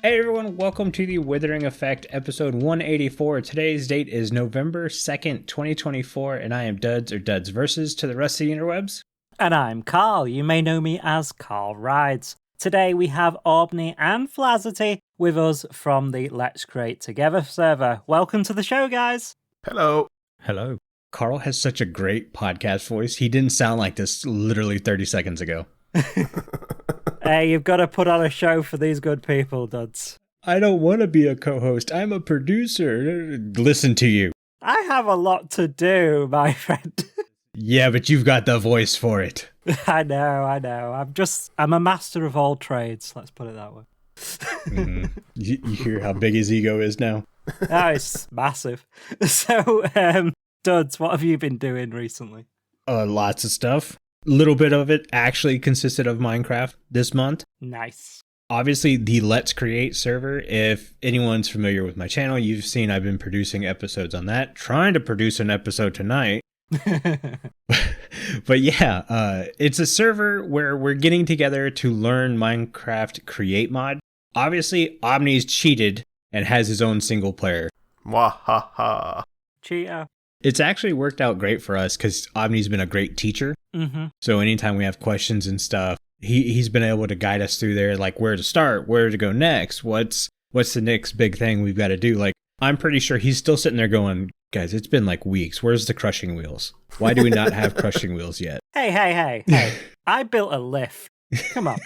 Hey everyone, welcome to the Withering Effect episode 184. Today's date is November 2nd, 2024, and I am Duds or Duds Versus to the rest of the interwebs. And I'm Carl. You may know me as Carl Rides. Today we have Aubni and Flazzerty with us from the Let's Create Together server. Welcome to the show, guys. Hello. Hello. Carl has such a great podcast voice. He didn't sound like this literally 30 seconds ago. Hey, you've got to put on a show for these good people, Duds. I don't want to be a co-host. I'm a producer. Listen to you. I have a lot to do, my friend. Yeah, but you've got the voice for it. I know. I'm a master of all trades, let's put it that way. Mm-hmm. You hear how big his ego is now? Oh, it's massive. So, Duds, what have you been doing recently? Lots of stuff. A little bit of it actually consisted of Minecraft this month. Nice. Obviously, the Let's Create server, if anyone's familiar with my channel, you've seen I've been producing episodes on that. Trying to produce an episode tonight. But yeah, it's a server where we're getting together to learn Minecraft Create mod. Obviously, Aubni's cheated and has his own single player. Mwahaha. Cheater. It's actually worked out great for us because Aubni's been a great teacher. Mm-hmm. So anytime we have questions and stuff, he's been able to guide us through there, like where to start, where to go next, what's the next big thing we've got to do. Like, I'm pretty sure he's still sitting there going, guys, it's been like weeks. Where's the crushing wheels? Why do we not have crushing wheels yet? Hey. I built a lift. Come on.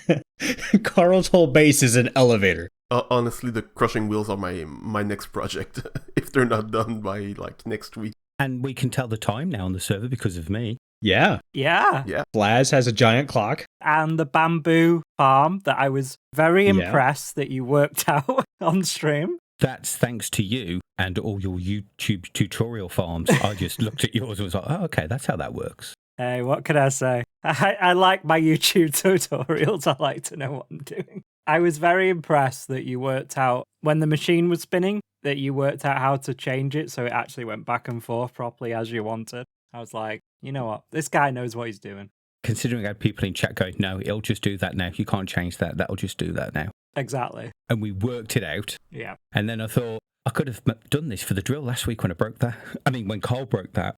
Carl's whole base is an elevator. Honestly, the crushing wheels are my next project. If they're not done by like next week. And we can tell the time now on the server because of me. Yeah. Yeah. Flaz has a giant clock. And the bamboo farm that I was very impressed that you worked out on stream. That's thanks to you and all your YouTube tutorial farms. I just looked at yours and was like, oh, okay, that's how that works. Hey, what can I say? I like my YouTube tutorials. I like to know what I'm doing. I was very impressed that you worked out, when the machine was spinning, that you worked out how to change it so it actually went back and forth properly as you wanted. I was like, you know what? This guy knows what he's doing. Considering I had people in chat going, no, it'll just do that now. You can't change that. That'll just do that now. Exactly. And we worked it out. Yeah. And then I thought, I could have done this for the drill last week when I broke that. I mean, when Carl broke that.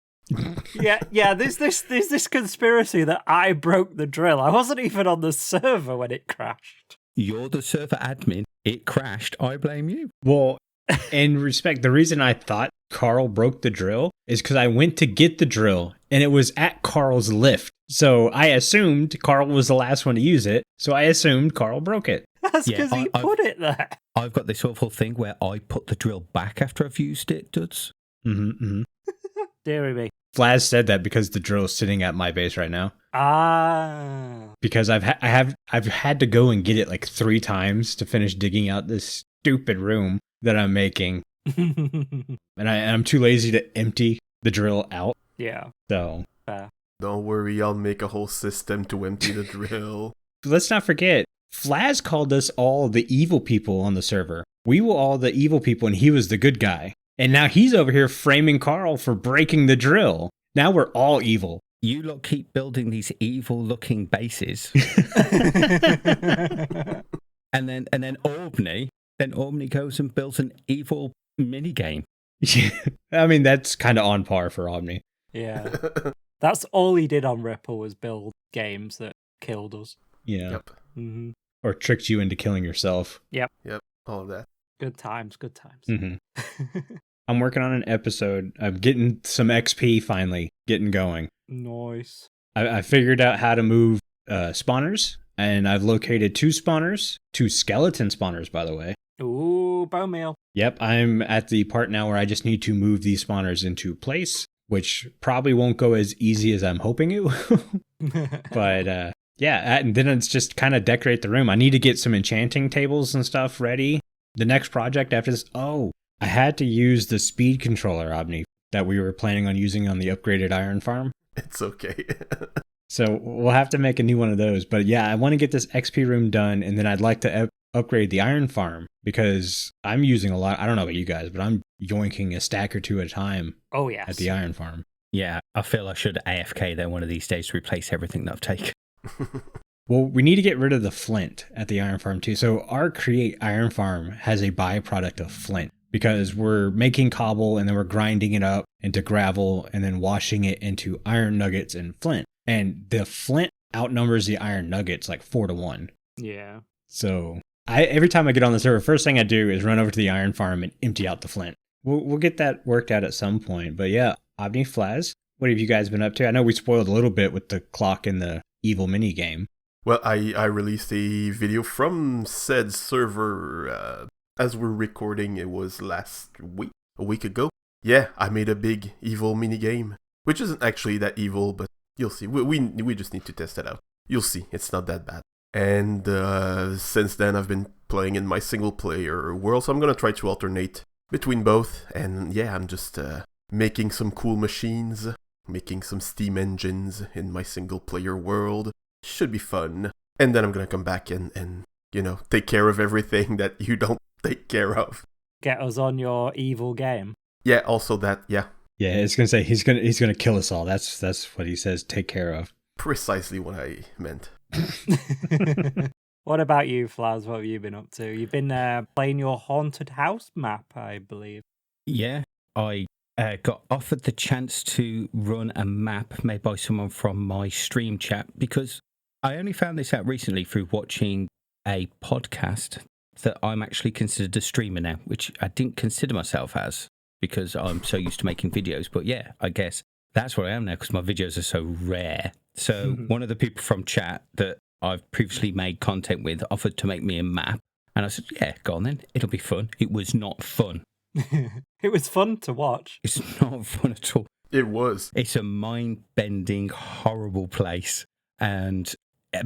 Yeah. There's this conspiracy that I broke the drill. I wasn't even on the server when it crashed. You're the server admin. It crashed. I blame you. Well, in respect, the reason I thought Carl broke the drill is because I went to get the drill and it was at Carl's lift. So I assumed Carl was the last one to use it. So I assumed Carl broke it. That's because he put it there. I've got this awful thing where I put the drill back after I've used it, Duds. Mm-hmm. Deary me. Flaz said that because the drill is sitting at my base right now. Ah. Because I've had to go and get it like 3 times to finish digging out this stupid room that I'm making. And I'm too lazy to empty the drill out. Yeah. So. Fair. Don't worry, I'll make a whole system to empty the drill. Let's not forget, Flaz called us all the evil people on the server. We were all the evil people and he was the good guy. And now he's over here framing Carl for breaking the drill. Now we're all evil. You lot keep building these evil-looking bases. and then Aubni goes and builds an evil minigame. I mean, that's kind of on par for Aubni. Yeah. That's all he did on Ripple was build games that killed us. Yeah. Yep. Mm-hmm. Or tricked you into killing yourself. Yep. All of that. Good times. Mm-hmm. I'm working on an episode. I'm getting some XP finally, getting going. Nice. I figured out how to move spawners, and I've located 2 spawners, 2 skeleton spawners, by the way. Ooh, bone meal. Yep, I'm at the part now where I just need to move these spawners into place, which probably won't go as easy as I'm hoping it will. But yeah, and then it's just kind of decorate the room. I need to get some enchanting tables and stuff ready. The next project after this, I had to use the speed controller, Aubni, that we were planning on using on the upgraded iron farm. It's okay. So we'll have to make a new one of those. But yeah, I want to get this XP room done, and then I'd like to upgrade the iron farm because I'm using a lot. I don't know about you guys, but I'm yoinking a stack or 2 at a time. Oh, yes. At the iron farm. Yeah, I feel I should AFK there one of these days to replace everything that I've taken. Well, we need to get rid of the flint at the iron farm too. So our Create Iron Farm has a byproduct of flint because we're making cobble and then we're grinding it up into gravel and then washing it into iron nuggets and flint. And the flint outnumbers the iron nuggets like 4-1. Yeah. So every time I get on the server, first thing I do is run over to the iron farm and empty out the flint. We'll get that worked out at some point. But yeah, Aubni, Flaz, what have you guys been up to? I know we spoiled a little bit with the clock and the evil mini game. Well, I released a video from said server as we're recording. It was last week, a week ago. Yeah, I made a big evil mini game, which isn't actually that evil, but you'll see. We just need to test it out. You'll see, it's not that bad. And since then, I've been playing in my single player world, so I'm gonna try to alternate between both. And yeah, I'm just making some cool machines, making some steam engines in my single player world. Should be fun. And then I'm gonna come back and take care of everything that you don't take care of. Get us on your evil game. Yeah, also that, yeah. Yeah, it's gonna say he's gonna kill us all. That's what he says. Take care of. Precisely what I meant. What about you, Flaz? What have you been up to? You've been playing your haunted house map, I believe. Yeah, I got offered the chance to run a map made by someone from my stream chat because I only found this out recently through watching a podcast that I'm actually considered a streamer now, which I didn't consider myself as because I'm so used to making videos. But yeah, I guess that's what I am now because my videos are so rare. So one of the people from chat that I've previously made content with offered to make me a map. And I said, yeah, go on then. It'll be fun. It was not fun. It was fun to watch. It's not fun at all. It was. It's a mind-bending, horrible place. And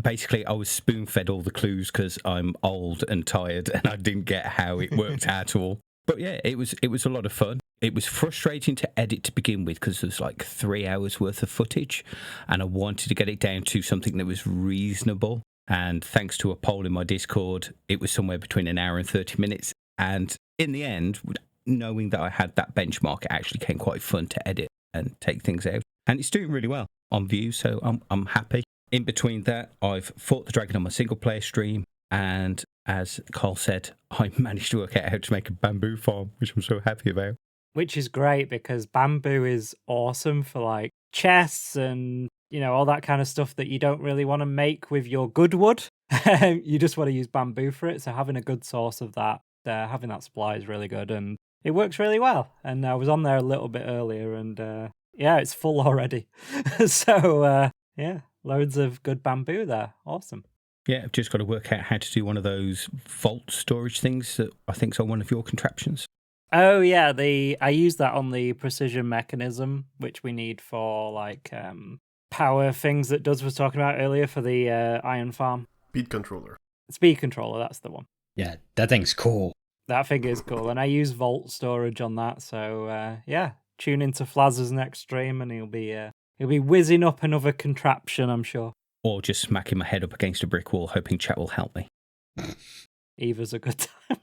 basically, I was spoon-fed all the clues because I'm old and tired and I didn't get how it worked at all. But yeah, it was a lot of fun. It was frustrating to edit to begin with because there's like 3 hours worth of footage and I wanted to get it down to something that was reasonable. And thanks to a poll in my Discord, it was somewhere between an hour and 30 minutes. And in the end, knowing that I had that benchmark, it actually came quite fun to edit and take things out. And it's doing really well on views, so I'm happy. In between that, I've fought the dragon on my single player stream. And as Carl said, I managed to work out how to make a bamboo farm, which I'm so happy about. Which is great because bamboo is awesome for like chests and, all that kind of stuff that you don't really want to make with your good wood. You just want to use bamboo for it. So having a good source of that, having that supply is really good and it works really well. And I was on there a little bit earlier and yeah, it's full already. So yeah, loads of good bamboo there. Awesome. Yeah, I've just got to work out how to do one of those vault storage things that I think's on one of your contraptions. Oh yeah, I use that on the precision mechanism, which we need for like power things that Duds was talking about earlier for the iron farm. Speed controller. Speed controller, that's the one. Yeah, that thing's cool. That thing is cool, and I use vault storage on that. So yeah, tune into Flazz's next stream, and he'll be whizzing up another contraption, I'm sure. Or just smacking my head up against a brick wall, hoping chat will help me. Either's a good time.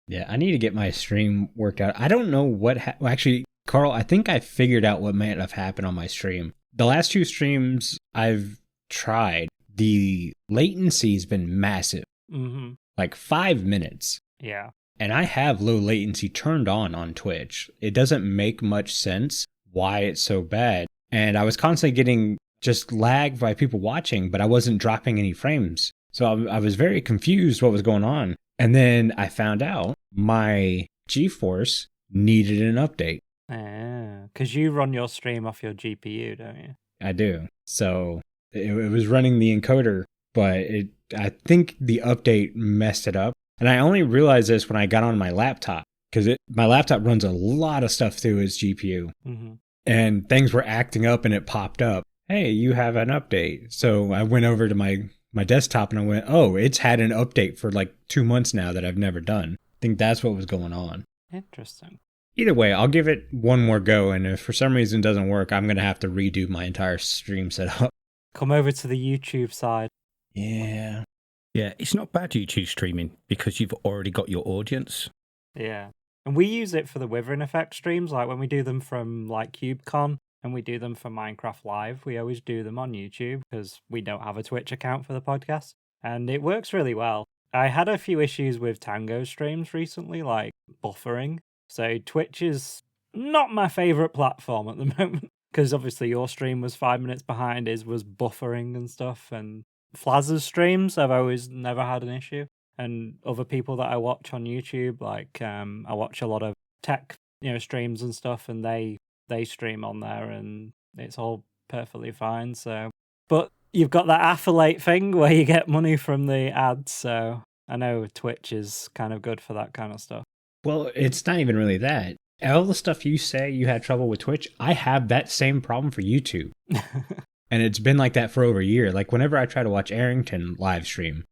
Yeah, I need to get my stream worked out. I don't know what... actually, Carl, I think I figured out what might have happened on my stream. The last 2 streams I've tried, the latency's been massive. Mm-hmm. Like 5 minutes. Yeah. And I have low latency turned on Twitch. It doesn't make much sense why it's so bad. And I was constantly getting just lag by people watching, but I wasn't dropping any frames. So I was very confused what was going on. And then I found out my GeForce needed an update. Because you run your stream off your GPU, don't you? I do. So it was running the encoder, but I think the update messed it up. And I only realized this when I got on my laptop, because my laptop runs a lot of stuff through its GPU. Mm-hmm. And things were acting up and it popped up. Hey, you have an update. So I went over to my desktop and I went, oh, it's had an update for like 2 months now that I've never done. I think that's what was going on. Interesting. Either way, I'll give it one more go. And if for some reason it doesn't work, I'm going to have to redo my entire stream setup. Come over to the YouTube side. Yeah. Yeah, it's not bad YouTube streaming because you've already got your audience. Yeah. And we use it for the Withering Effect streams, like when we do them from like KubeCon. and we do them for Minecraft Live. We always do them on YouTube because we don't have a Twitch account for the podcast, and it works really well. I had a few issues with Tango streams recently, like buffering. So Twitch is not my favorite platform at the moment because obviously your stream was 5 minutes behind, his was buffering and stuff. And Flazzer's streams, I've always never had an issue. And other people that I watch on YouTube, like I watch a lot of tech, streams and stuff, and they stream on there, and it's all perfectly fine. So, but you've got that affiliate thing where you get money from the ads, so I know Twitch is kind of good for that kind of stuff. Well, it's not even really that. All the stuff you say you had trouble with Twitch, I have that same problem for YouTube. And it's been like that for over a year. Like whenever I try to watch Aerington live stream,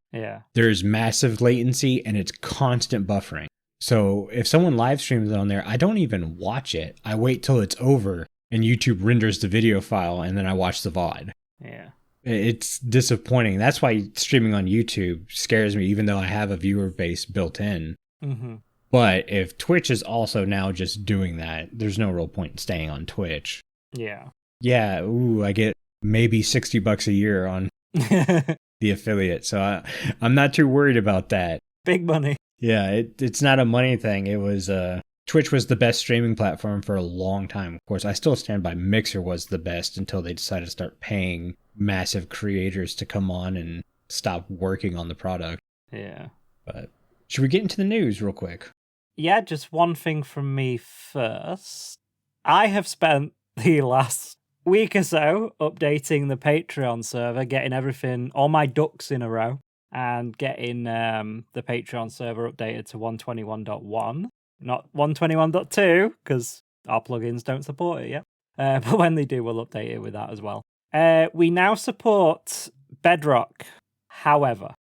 there's massive latency and it's constant buffering. So if someone live streams on there, I don't even watch it. I wait till it's over and YouTube renders the video file and then I watch the VOD. Yeah. It's disappointing. That's why streaming on YouTube scares me, even though I have a viewer base built in. Mm-hmm. But if Twitch is also now just doing that, there's no real point in staying on Twitch. Yeah. Yeah, I get maybe $60 a year on the affiliate, so I'm not too worried about that. Big money. Yeah, it's not a money thing. It was Twitch was the best streaming platform for a long time. Of course, I still stand by Mixer was the best until they decided to start paying massive creators to come on and stop working on the product. Yeah. But should we get into the news real quick? Yeah, just one thing from me first. I have spent the last week or so updating the Patreon server, getting everything, all my ducks in a row, and getting the Patreon server updated to 121.1, not 121.2, because our plugins don't support it yet. But when they do, we'll update it with that as well. We now support Bedrock. However,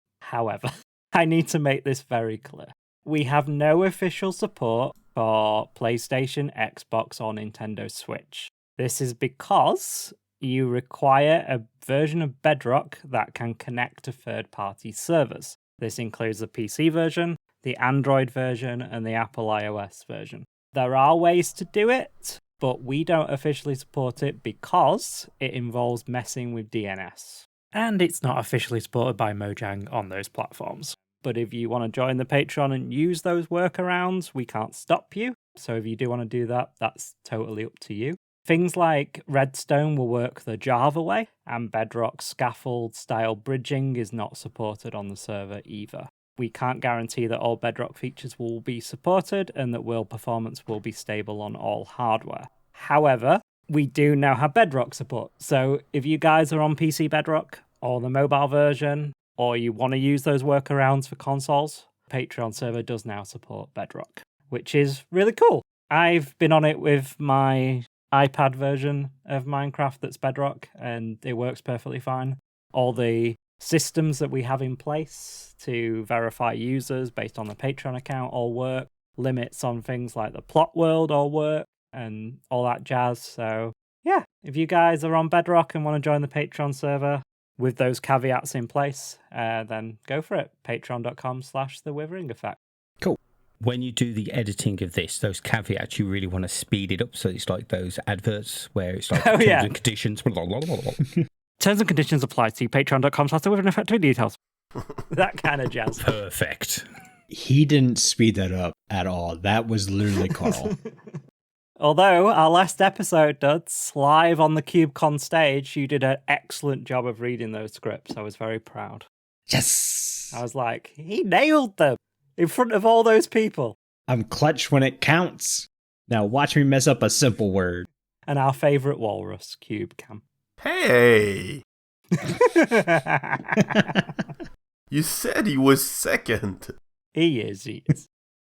I need to make this very clear. We have no official support for PlayStation, Xbox, or Nintendo Switch. This is because you require a version of Bedrock that can connect to third-party servers. This includes the PC version, the Android version, and the Apple iOS version. There are ways to do it, but we don't officially support it because it involves messing with DNS. And it's not officially supported by Mojang on those platforms. But if you want to join the Patreon and use those workarounds, we can't stop you. So if you do want to do that, that's totally up to you. Things like Redstone will work the Java way, and Bedrock scaffold-style bridging is not supported on the server either. We can't guarantee that all Bedrock features will be supported and that world performance will be stable on all hardware. However, we do now have Bedrock support. So if you guys are on PC Bedrock or the mobile version, or you want to use those workarounds for consoles, Patreon server does now support Bedrock, which is really cool. I've been on it with my iPad version of Minecraft that's Bedrock, and it works perfectly fine. All the systems that we have in place to verify users based on the Patreon account all work. Limits on things like the plot world all work, and all that jazz. So yeah, if you guys are on Bedrock and want to join the Patreon server with those caveats in place, then go for it. Patreon.com/The Withering Effect. Cool. When you do the editing of this, those caveats, you really want to speed it up so it's like those adverts where it's like terms and conditions. Terms and conditions apply to Patreon.com/The Withering Effect for details. That kind of jazz. Perfect. He didn't speed that up at all. That was literally Carl. Although our last episode, Duds, live on the CubeCon stage, you did an excellent job of reading those scripts. I was very proud. Yes! I was like, he nailed them in front of all those people. I'm clutch when it counts. Now watch me mess up a simple word. And our favourite walrus, CubeCam. Hey! You said he was second. He is.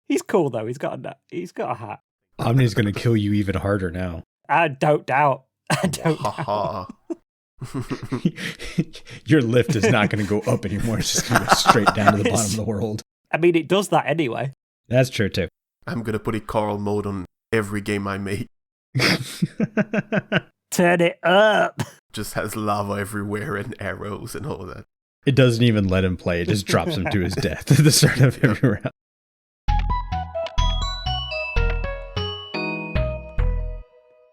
He's cool, though. He's got a hat. Omni's going to kill you even harder now. I don't doubt. Doubt. Your lift is not going to go up anymore. It's just going to go straight down to the bottom of the world. I mean, it does that anyway. That's true, too. I'm going to put a Carl mode on every game I make. Turn it up. Just has lava everywhere and arrows and all that. It doesn't even let him play. It just drops him to his death at the start of every round.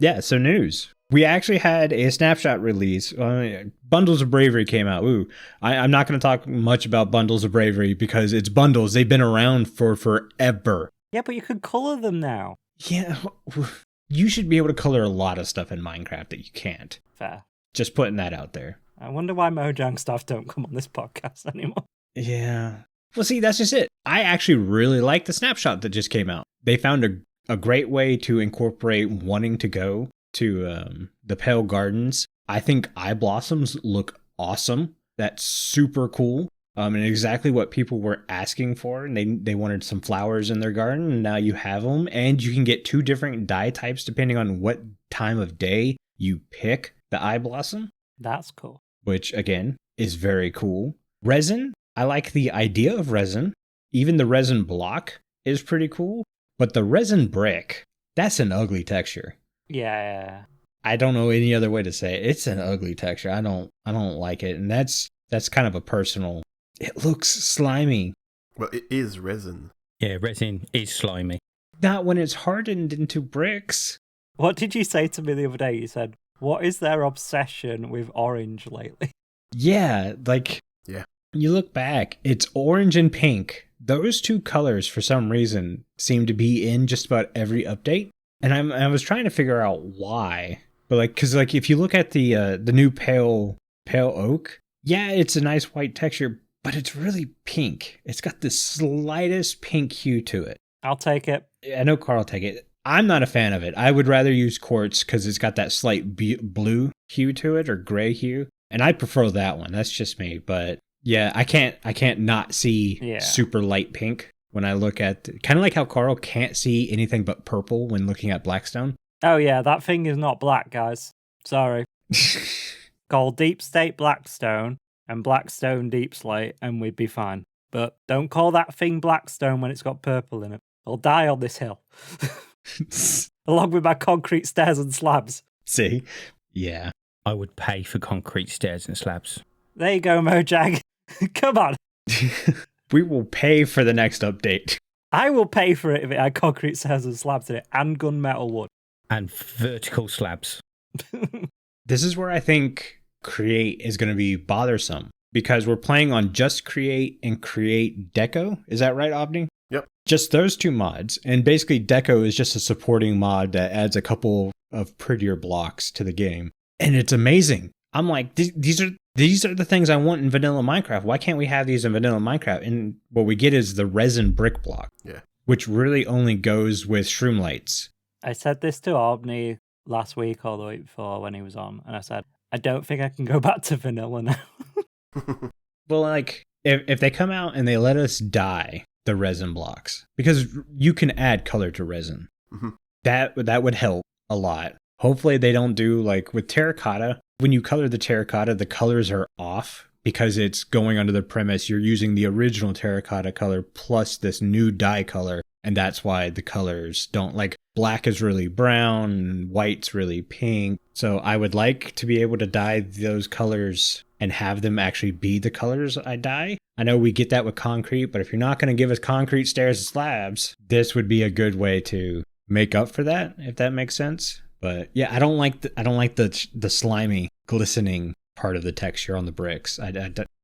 Yeah, so news. We actually had a snapshot release. Bundles of Bravery came out. Ooh, I'm not going to talk much about Bundles of Bravery because it's bundles. They've been around for forever. Yeah, but you can color them now. Yeah, you should be able to color a lot of stuff in Minecraft that you can't. Fair. Just putting that out there. I wonder why Mojang stuff don't come on this podcast anymore. Yeah. Well, see, that's just it. I actually really like the snapshot that just came out. They found a great way to incorporate wanting to go to the Pale Gardens. I think eye blossoms look awesome. That's super cool. And exactly what people were asking for. And they wanted some flowers in their garden, and now you have them. And you can get 2 different dye types depending on what time of day you pick the eye blossom. That's cool. Which, again, is very cool. Resin, I like the idea of resin. Even the resin block is pretty cool. But the resin brick, that's an ugly texture. Yeah. I don't know any other way to say it. It's an ugly texture. I don't like it. And that's kind of a personal. It looks slimy. Well, it is resin. Yeah, resin is slimy. Not when it's hardened into bricks. What did you say to me the other day? You said, what is their obsession with orange lately? Yeah, you look back, it's orange and pink. Those 2 colors, for some reason, seem to be in just about every update. And I was trying to figure out why. But because if you look at the new pale oak, yeah, it's a nice white texture, but it's really pink. It's got the slightest pink hue to it. I'll take it. I know Carl will take it. I'm not a fan of it. I would rather use quartz because it's got that slight blue hue to it, or gray hue. And I prefer that one. That's just me. But yeah, I can't not see super light pink when I look at, kind of like how Carl can't see anything but purple when looking at Blackstone. Oh yeah, that thing is not black, guys. Sorry. Call Deep State Blackstone and Blackstone Deep Slate and we'd be fine. But don't call that thing Blackstone when it's got purple in it. I'll die on this hill. Along with my concrete stairs and slabs. See? Yeah. I would pay for concrete stairs and slabs. There you go, Mojang. Come on. We will pay for the next update. I will pay for it if it had concrete stairs and slabs in it, and gunmetal wood. And vertical slabs. This is where I think create is going to be bothersome, because we're playing on just create and create deco. Is that right, Aubni? Yep. Just those 2 mods. And basically deco is just a supporting mod that adds a couple of prettier blocks to the game. And it's amazing. I'm like, these are the things I want in vanilla Minecraft. Why can't we have these in vanilla Minecraft? And what we get is the resin brick block. Yeah. Which really only goes with shroomlights. I said this to Aubni last week or the week before when he was on, and I said, I don't think I can go back to vanilla now. Well, if they come out and they let us dye the resin blocks, because you can add color to resin, that would help a lot. Hopefully they don't do with terracotta. When you color the terracotta, the colors are off because it's going under the premise you're using the original terracotta color plus this new dye color. And that's why the colors don't, black is really brown and white's really pink. So I would like to be able to dye those colors and have them actually be the colors I dye. I know we get that with concrete, but if you're not going to give us concrete stairs and slabs, this would be a good way to make up for that, if that makes sense. But yeah, I don't like the slimy, glistening part of the texture on the bricks. I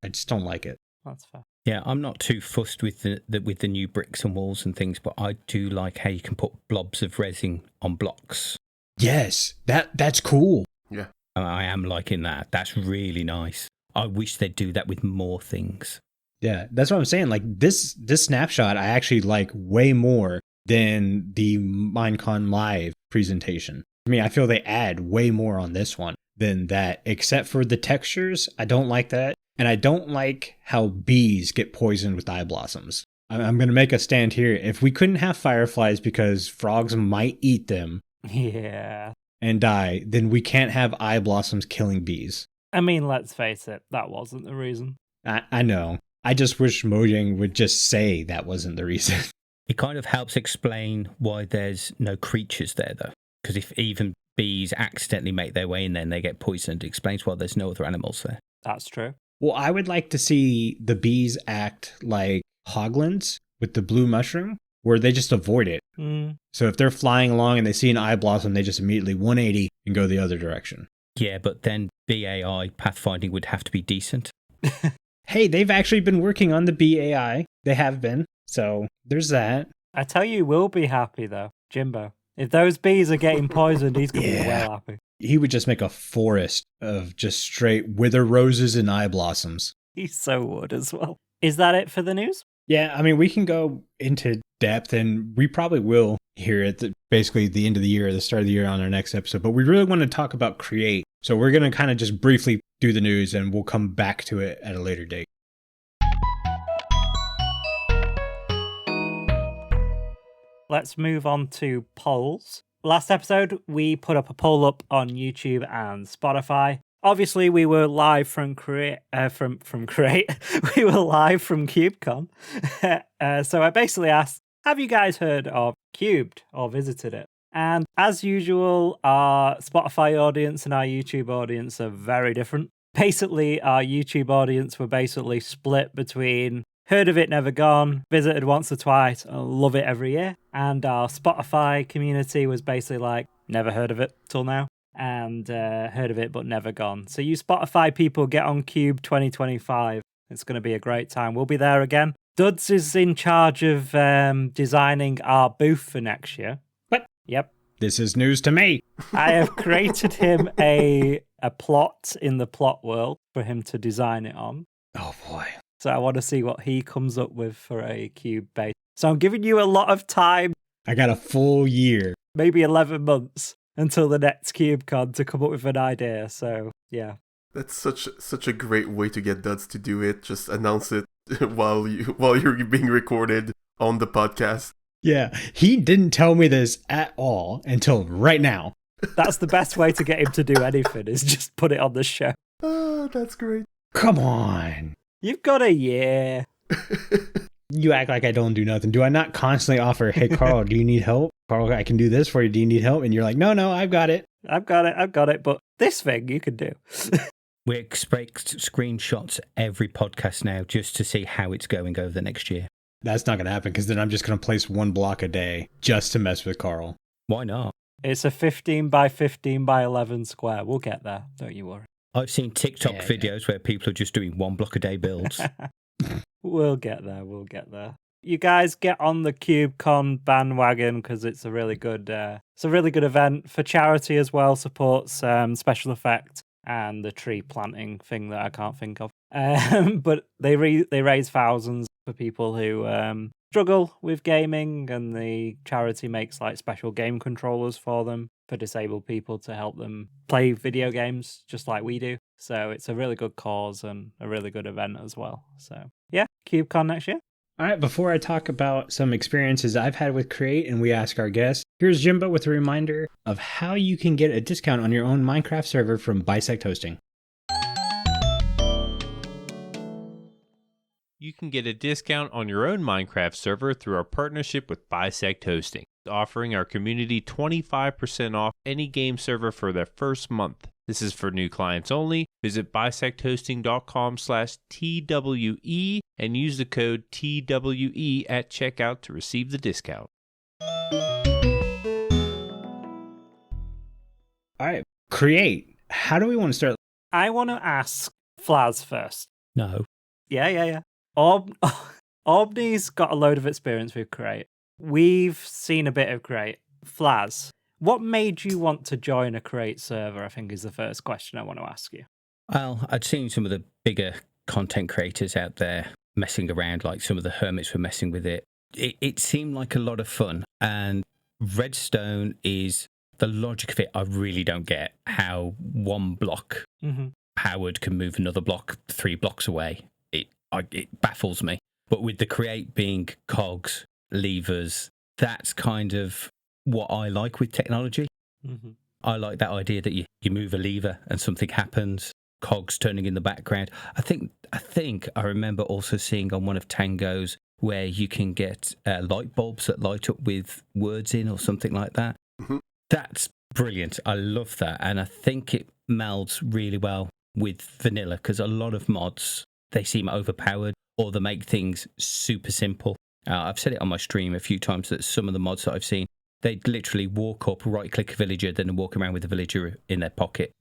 just don't like it. That's fair. Yeah, I'm not too fussed with the new bricks and walls and things, but I do like how you can put blobs of resin on blocks. Yes, that's cool. Yeah. I am liking that. That's really nice. I wish they'd do that with more things. Yeah, that's what I'm saying. This snapshot I actually like way more than the Minecon Live presentation. I mean, I feel they add way more on this one than that, except for the textures. I don't like that. And I don't like how bees get poisoned with eye blossoms. I'm going to make a stand here. If we couldn't have fireflies because frogs might eat them and die, then we can't have eye blossoms killing bees. I mean, let's face it, that wasn't the reason. I know. I just wish Mojang would just say that wasn't the reason. It kind of helps explain why there's no creatures there, though. Because if even bees accidentally make their way in there and they get poisoned, it explains why there's no other animals there. That's true. Well, I would like to see the bees act like hoglins with the blue mushroom. where they just avoid it. Mm. So if they're flying along and they see an eye blossom, they just immediately 180 and go the other direction. Yeah, but then BAI pathfinding would have to be decent. Hey, they've actually been working on the BAI. They have been. So there's that. I tell you, we'll be happy though, Jimbo. If those bees are getting poisoned, he's going to be well happy. He would just make a forest of just straight wither roses and eye blossoms. He so would as well. Is that it for the news? Yeah, I mean, we can go into depth, and we probably will here at basically the end of the year, or the start of the year on our next episode. But we really want to talk about Create. So we're going to kind of just briefly do the news, and we'll come back to it at a later date. Let's move on to polls. Last episode, we put up a poll up on YouTube and Spotify. Obviously, we were live from Create. We were live from KubeCon. So I basically asked, have you guys heard of Cubed or visited it? And as usual, our Spotify audience and our YouTube audience are very different. Basically, our YouTube audience were basically split between heard of it, never gone, visited once or twice, love it every year. And our Spotify community was basically like, never heard of it till now, and heard of it but never gone. So you Spotify people, get on Cube 2025. It's going to be a great time. We'll be there again. DuDs is in charge of designing our booth for next year. What? Yep. This is news to me. I have created him a plot in the plot world for him to design it on. Oh, boy. So I want to see what he comes up with for a cube base. So I'm giving you a lot of time. I got a full year. Maybe 11 months until the next KubeCon to come up with an idea. So, yeah. That's such a great way to get DuDs to do it. Just announce it while you're being recorded on the podcast. Yeah, he didn't tell me this at all until right now. That's the best way to get him to do anything, is just put it on the show. Oh, that's great. Come on. You've got a year. You act like I don't do nothing. Do I not constantly offer, hey, Carl, do you need help? Carl, I can do this for you. Do you need help? And you're like, no, I've got it. I've got it. But this thing you can do. We expect screenshots every podcast now just to see how it's going over the next year. That's not going to happen, because then I'm just going to place one block a day just to mess with Carl. Why not? It's a 15 by 15 by 11 square. We'll get there. Don't you worry. I've seen TikTok videos where people are just doing 1 block a day builds. We'll get there. You guys get on the KubeCon bandwagon, because it's a really good event for charity as well. Supports Special Effect and the tree planting thing that I can't think of. But they raise thousands for people who struggle with gaming, and the charity makes like special game controllers for them, for disabled people, to help them play video games just like we do. So it's a really good cause and a really good event as well. So yeah, KubeCon next year. All right, before I talk about some experiences I've had with Create and we ask our guests, here's Jimbo with a reminder of how you can get a discount on your own Minecraft server from Bisect Hosting. You can get a discount on your own Minecraft server through our partnership with Bisect Hosting, offering our community 25% off any game server for their first month. This is for new clients only. Visit bisecthosting.com/TWE and use the code TWE at checkout to receive the discount. All right, Create. How do we want to start? I want to ask Flaz first. No. Yeah. Aubni's got a load of experience with Create. We've seen a bit of Create. Flaz, what made you want to join a Create server, I think is the first question I want to ask you. Well, I'd seen some of the bigger content creators out there messing around, like some of the hermits were messing with it. It seemed like a lot of fun. And Redstone is the logic of it. I really don't get how one block powered can move another block 3 blocks away. It baffles me. But with the Create being cogs, levers, that's kind of what I like with technology. Mm-hmm. I like that idea that you move a lever and something happens, cogs turning in the background. I think I remember also seeing on one of Tango's where you can get light bulbs that light up with words in or something like that. Mm-hmm. That's brilliant. I love that. And I think it melds really well with vanilla, because a lot of mods, they seem overpowered or they make things super simple. I've said it on my stream a few times that some of the mods that I've seen, they'd literally walk up, right-click a villager, then walk around with the villager in their pocket.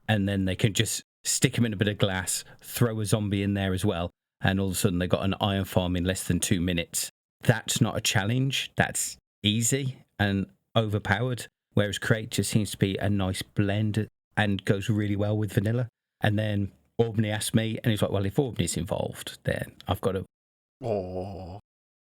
And then they can just stick him in a bit of glass, throw a zombie in there as well, and all of a sudden they got an iron farm in less than 2 minutes. That's not a challenge. That's easy and overpowered, whereas Create just seems to be a nice blend and goes really well with vanilla. And then Aubni asked me, and he's like, well, if Aubni's involved, then I've got to... Oh.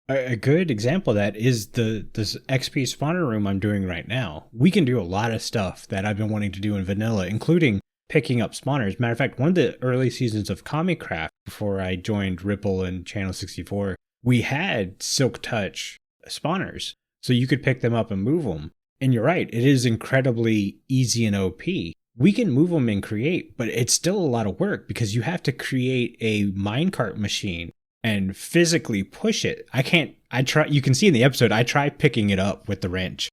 A good example of that is this XP spawner room I'm doing right now. We can do a lot of stuff that I've been wanting to do in vanilla, including picking up spawners. Matter of fact, one of the early seasons of Comiccraft, before I joined Ripple and Channel 64, we had Silk Touch spawners, so you could pick them up and move them. And you're right, it is incredibly easy and OP. We can move them and create, but it's still a lot of work because you have to create a minecart machine and physically push it. You can see in the episode, I try picking it up with the wrench.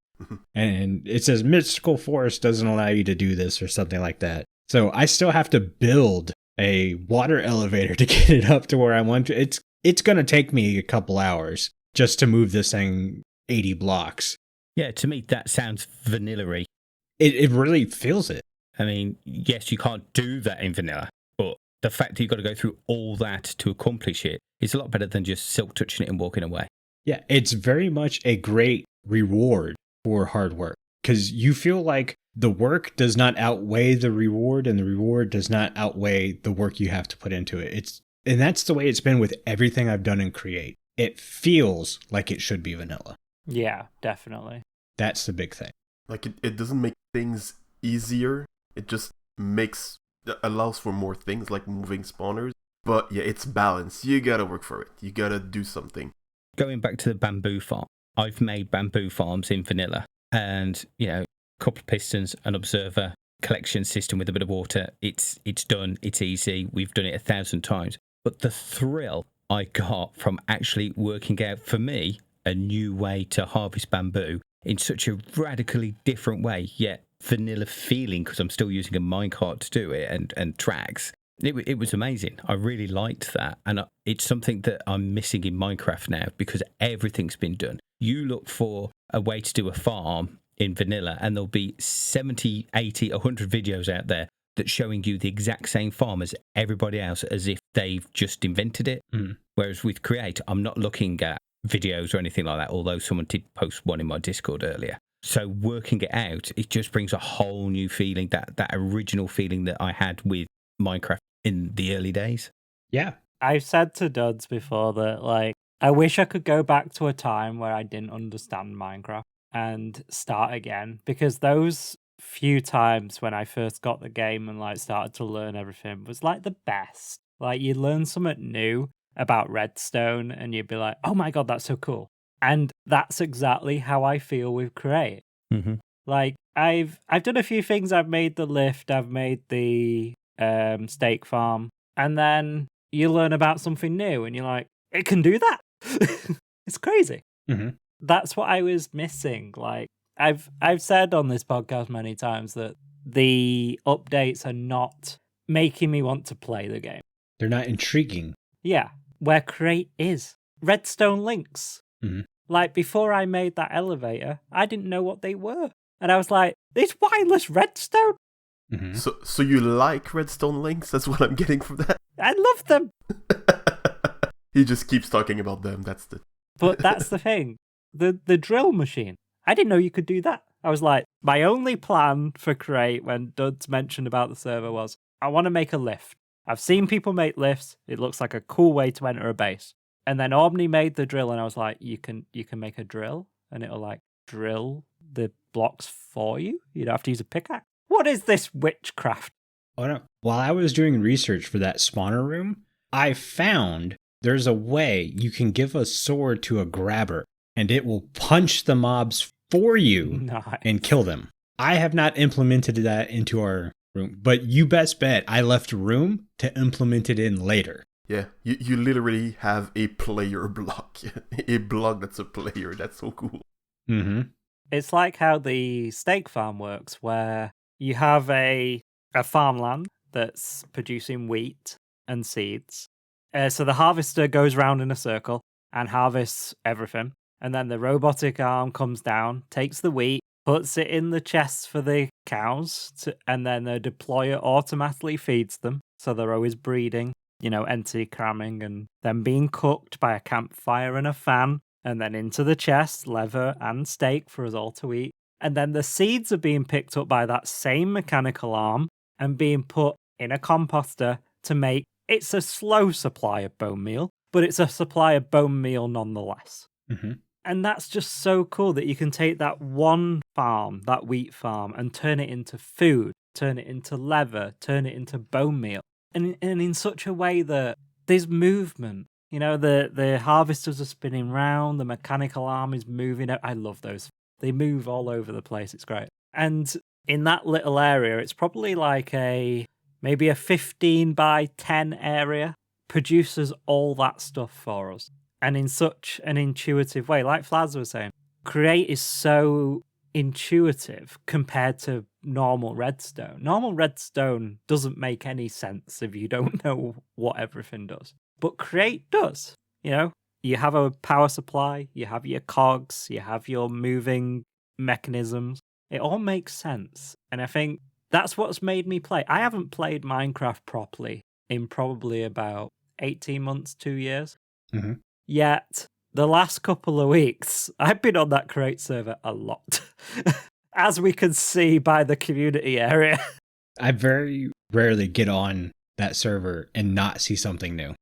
And it says Mystical Forest doesn't allow you to do this or something like that. So I still have to build a water elevator to get it up to where I want to. It's going to take me a couple hours just to move this thing 80 blocks. Yeah, to me, that sounds vanilla-y. It really feels it. I mean, yes, you can't do that in vanilla, but the fact that you've got to go through all that to accomplish it is a lot better than just silk touching it and walking away. Yeah, it's very much a great reward for hard work because you feel like the work does not outweigh the reward and the reward does not outweigh the work you have to put into it. And that's the way it's been with everything I've done in Create. It feels like it should be vanilla. Yeah, definitely. That's the big thing. Like it doesn't make things easier. It just allows for more things like moving spawners. But yeah, it's balanced. You gotta work for it. You gotta do something. Going back to the bamboo farm, I've made bamboo farms in vanilla and, a couple of pistons, an observer, collection system with a bit of water. It's done. It's easy. We've done it 1,000 times. But the thrill I got from actually working out, for me, a new way to harvest bamboo in such a radically different way, yet vanilla feeling, because I'm still using a minecart to do it and tracks. It was amazing. I really liked that. And it's something that I'm missing in Minecraft now because everything's been done. You look for a way to do a farm in vanilla and there'll be 70, 80, 100 videos out there that's showing you the exact same farm as everybody else as if they've just invented it. Whereas with Create, I'm not looking at videos or anything like that, although someone did post one in my Discord earlier. So working it out, it just brings a whole new feeling, that original feeling that I had with Minecraft in the early days. Yeah. I've said to Duds before that, I wish I could go back to a time where I didn't understand Minecraft and start again, because those few times when I first got the game and started to learn everything was the best. You learn something new about redstone and you'd be like, oh my god, that's so cool. And that's exactly how I feel with Create. Mm-hmm. I've done a few things. I've made the lift, I've made the steak farm, and then you learn about something new and you're like, it can do that. It's crazy. Mm-hmm. That's what I was missing. I've said on this podcast many times that the updates are not making me want to play the game. They're not intriguing. Yeah, where Create is. Redstone links. Mm-hmm. Before I made that elevator, I didn't know what they were. And I was like, it's wireless redstone. Mm-hmm. So you like redstone links? That's what I'm getting from that. I love them. He just keeps talking about them. But that's the thing. The drill machine. I didn't know you could do that. I was like, my only plan for Create when Duds mentioned about the server was, I want to make a lift. I've seen people make lifts. It looks like a cool way to enter a base. And then Aubni made the drill, and I was like, you can make a drill, and it'll drill the blocks for you. You don't have to use a pickaxe. What is this witchcraft? Oh, no. While I was doing research for that spawner room, I found there's a way you can give a sword to a grabber, and it will punch the mobs for you and kill them. I have not implemented that into our room, but you best bet I left room to implement it in later. Yeah, you literally have a player block. A block that's a player. That's so cool. Mm-hmm. It's like how the steak farm works, where you have a farmland that's producing wheat and seeds. So the harvester goes round in a circle, and harvests everything. And then the robotic arm comes down, takes the wheat, puts it in the chests for the cows, and then the deployer automatically feeds them. So they're always breeding, empty cramming, and then being cooked by a campfire and a fan, and then into the chest, leather and steak for us all to eat. And then the seeds are being picked up by that same mechanical arm and being put in a composter to make, it's a slow supply of bone meal, but it's a supply of bone meal nonetheless. Mm-hmm. And that's just so cool that you can take that one farm, that wheat farm, and turn it into food, turn it into leather, turn it into bone meal. And in such a way that there's movement. The harvesters are spinning round, the mechanical arm is moving. I love those. They move all over the place. It's great. And in that little area, it's probably like maybe a 15 by 10 area, produces all that stuff for us. And in such an intuitive way, like Flaz was saying, Create is so intuitive compared to normal redstone. Normal redstone doesn't make any sense if you don't know what everything does. But Create does. You have a power supply, you have your cogs, you have your moving mechanisms. It all makes sense. And I think that's what's made me play. I haven't played Minecraft properly in probably about 18 months, 2 years. Mm-hmm. Yet, the last couple of weeks, I've been on that Create server a lot. As we can see by the community area. I very rarely get on that server and not see something new.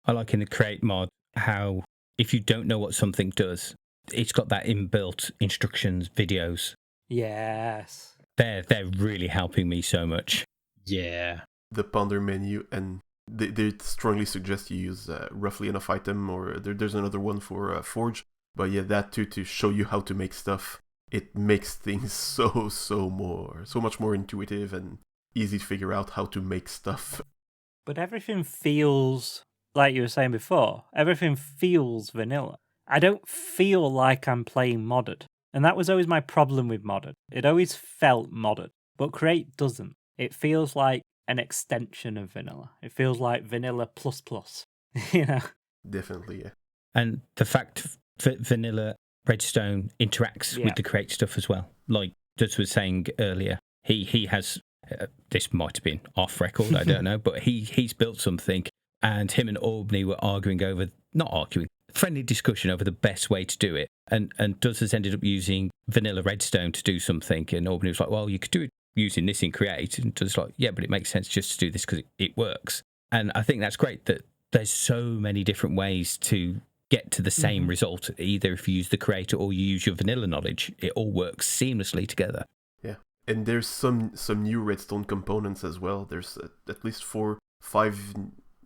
I like in the Create mod how if you don't know what something does, it's got that inbuilt instructions videos. Yes. They're really helping me so much. Yeah. The ponder menu, and they strongly suggest you use roughly enough item, or there's another one for forge. But yeah, that too, to show you how to make stuff. It makes things so much more intuitive and easy to figure out how to make stuff. But everything feels, like you were saying before, everything feels vanilla. I don't feel like I'm playing modded. And that was always my problem with modded. It always felt modded. But Create doesn't. It feels like an extension of vanilla. It feels like vanilla plus. Definitely, yeah. And the fact that vanilla redstone interacts with the Create stuff as well. Like Duds was saying earlier, he has, this might have been off record, I don't know, but he's built something, and him and Aubni were friendly discussion over the best way to do it. And Duds has ended up using vanilla redstone to do something, and Aubni was like, well, you could do it using this in Create, and Duds like, yeah, but it makes sense just to do this because it works. And I think that's great that there's so many different ways to get to the same result, either if you use the Creator or you use your vanilla knowledge. It all works seamlessly together. Yeah, and there's some new redstone components as well. There's at least 4-5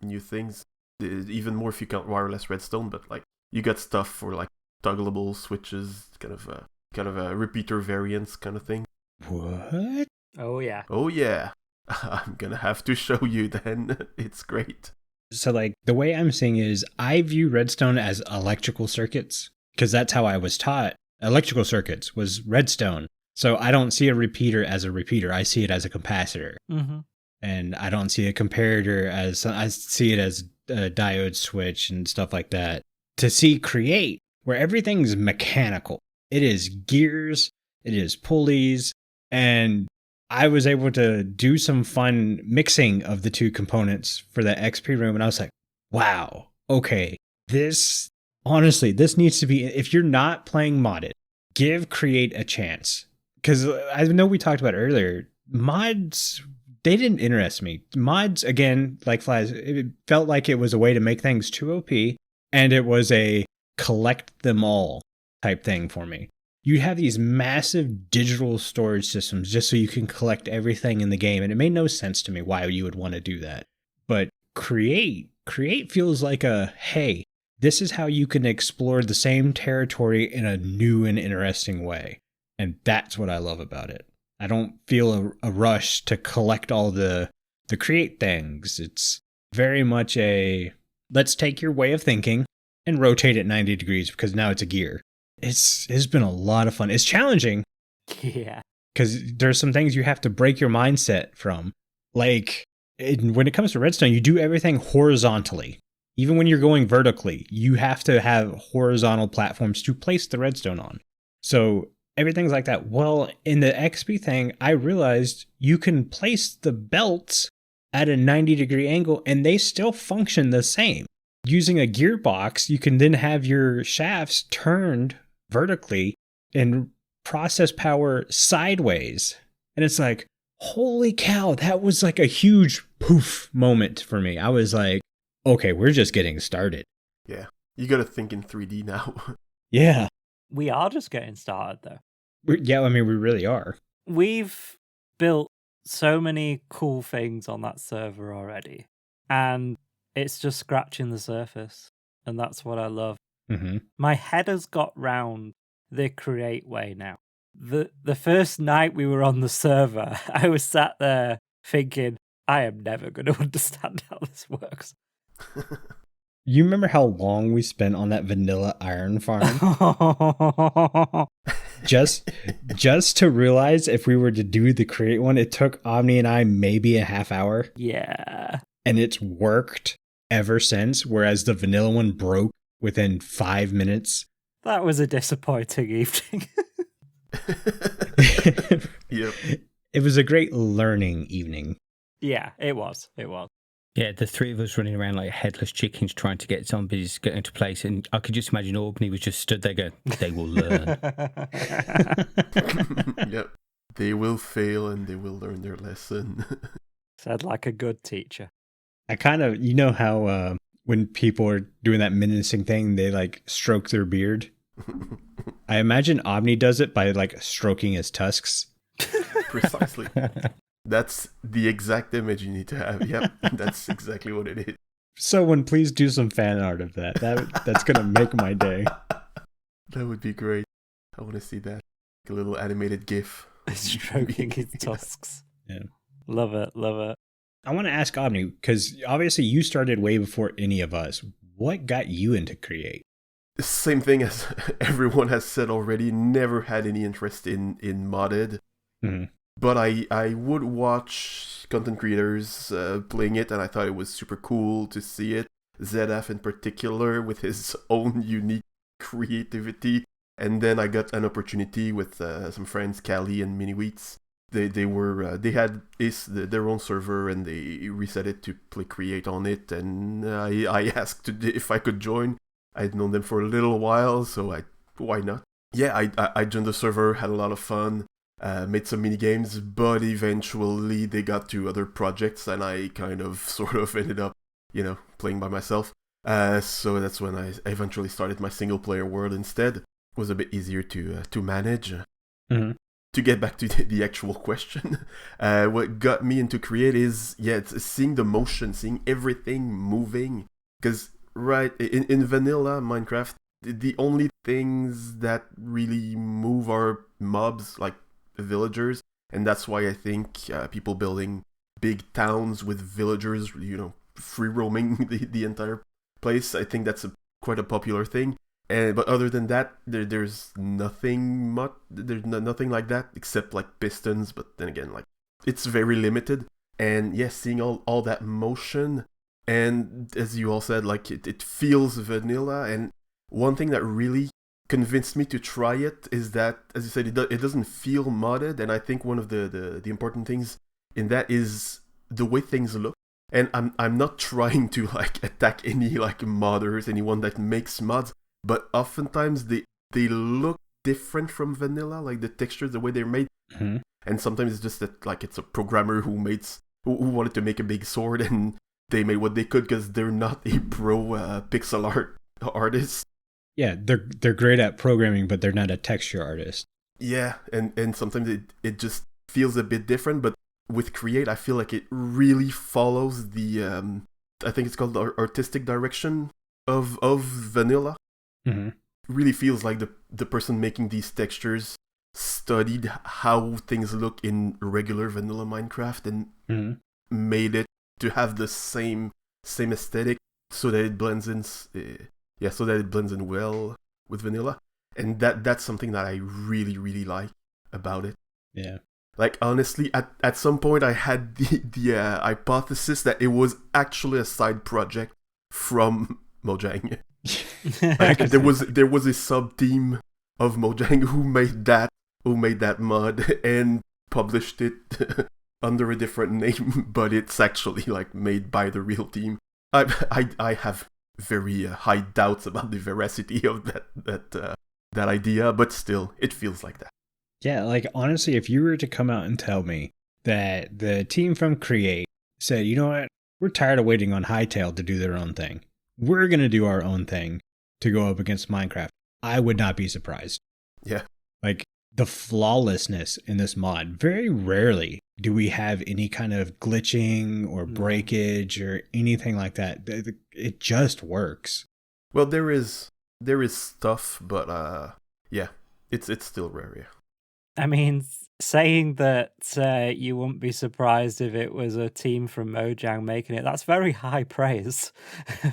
new things, even more if you count wireless redstone. But like, you got stuff for like toggleable switches, kind of a repeater variants kind of thing. What? Oh yeah. Oh yeah. I'm gonna have to show you then. It's great. So, like, the way I'm seeing is I view redstone as electrical circuits, because that's how I was taught. Electrical circuits was redstone. So I don't see a repeater as a repeater. I see it as a capacitor. Mm-hmm. And I don't see a comparator as, I see it as a diode switch and stuff like that. To see Create, where everything's mechanical. It is gears, it is pulleys, and I was able to do some fun mixing of the two components for the XP room, and I was like, wow, okay, this needs to be, if you're not playing modded, give Create a chance. Because I know we talked about earlier, mods, they didn't interest me. Mods, again, like Flaz, it felt like it was a way to make things too OP, and it was a collect them all type thing for me. You have these massive digital storage systems just so you can collect everything in the game. And it made no sense to me why you would want to do that. But Create feels like hey, this is how you can explore the same territory in a new and interesting way. And that's what I love about it. I don't feel a rush to collect all the Create things. It's very much let's take your way of thinking and rotate it 90 degrees because now it's a gear. It's been a lot of fun. It's challenging. Yeah. Because there's some things you have to break your mindset from. Like, when it comes to redstone, you do everything horizontally. Even when you're going vertically, you have to have horizontal platforms to place the redstone on. So everything's like that. Well, in the XP thing, I realized you can place the belts at a 90-degree angle and they still function the same. Using a gearbox, you can then have your shafts turned vertically and process power sideways. And it's like, holy cow, that was like a huge poof moment for me. I was like, okay, we're just getting started. Yeah, you gotta think in 3D now. Yeah. We are just getting started, though. Yeah, I mean, we really are. We've built so many cool things on that server already, and it's just scratching the surface, and that's what I love. Mm-hmm. My head has got round the create way now. The first night we were on the server, I was sat there thinking, I am never going to understand how this works. You remember how long we spent on that vanilla iron farm? just to realize if we were to do the create one, it took Aubni and I maybe a half hour. Yeah. And it's worked ever since, whereas the vanilla one broke within 5 minutes. That was a disappointing evening. Yep. It was a great learning evening. Yeah, it was. It was. Yeah, the three of us running around like headless chickens trying to get zombies get into place. And I could just imagine Aubni was just stood there going, they will learn. Yep. They will fail and they will learn their lesson. Said like a good teacher. I kind of, you know how when people are doing that menacing thing, they like stroke their beard? I imagine Aubni does it by like stroking his tusks. Precisely. That's the exact image you need to have. Yep, that's exactly what it is. Someone please do some fan art of that. That's going to make my day. That would be great. I want to see that. Like a little animated GIF. Stroking his tusks. Yeah. Love it. Love it. I want to ask Aubni, because obviously you started way before any of us. What got you into Create? Same thing as everyone has said already. Never had any interest in modded. Mm-hmm. But I would watch content creators playing it, and I thought it was super cool to see it. ZF in particular, with his own unique creativity. And then I got an opportunity with some friends, Callie and Mini Wheats. They had their own server, and they reset it to play Create on it. And I asked if I could join. I'd known them for a little while, so why not? Yeah, I joined the server, had a lot of fun. Made some mini games, but eventually they got to other projects, and I kind of sort of ended up, playing by myself. So that's when I eventually started my single player world instead. It was a bit easier to manage. Mm-hmm. To get back to the actual question, what got me into Create is it's seeing the motion, seeing everything moving. Because in vanilla Minecraft, the only things that really move are mobs, like villagers, and that's why I think people building big towns with villagers, free roaming the entire place, I think that's quite a popular thing. But other than that, there's nothing much. There's nothing like that except like pistons. But then again, like it's very limited. And yes, seeing all that motion, and as you all said, like it feels vanilla. And one thing that really convinced me to try it is that, as you said, it doesn't feel modded. And I think one of the important things in that is the way things look. And I'm not trying to like attack any like modders, anyone that makes mods, but oftentimes they look different from vanilla, like the textures, the way they're made. Mm-hmm. And sometimes it's just that like it's a programmer who wanted to make a big sword, and they made what they could because they're not a pro pixel art artist. Yeah, they're great at programming, but they're not a texture artist. Yeah, and sometimes it just feels a bit different. But with Create, I feel like it really follows the I think it's called the artistic direction of vanilla. Mm-hmm. Really feels like the person making these textures studied how things look in regular vanilla Minecraft and made it to have the same aesthetic, so that it blends in. So that it blends in well with vanilla, and that's something that I really, really like about it. Yeah. Like honestly, at some point I had the hypothesis that it was actually a side project from Mojang. Like, there was a sub team of Mojang who made that mod and published it under a different name, but it's actually like made by the real team. I have very high doubts about the veracity of that idea, but still, it feels like that. Yeah, like honestly, if you were to come out and tell me that the team from Create said, you know what, we're tired of waiting on Hytale to do their own thing. We're going to do our own thing to go up against Minecraft. I would not be surprised. Yeah. Like the flawlessness in this mod, very rarely do we have any kind of glitching or breakage or anything like that. It just works. Well, there is stuff, but yeah, it's still rare. Yeah. I mean, saying that you wouldn't be surprised if it was a team from Mojang making it, that's very high praise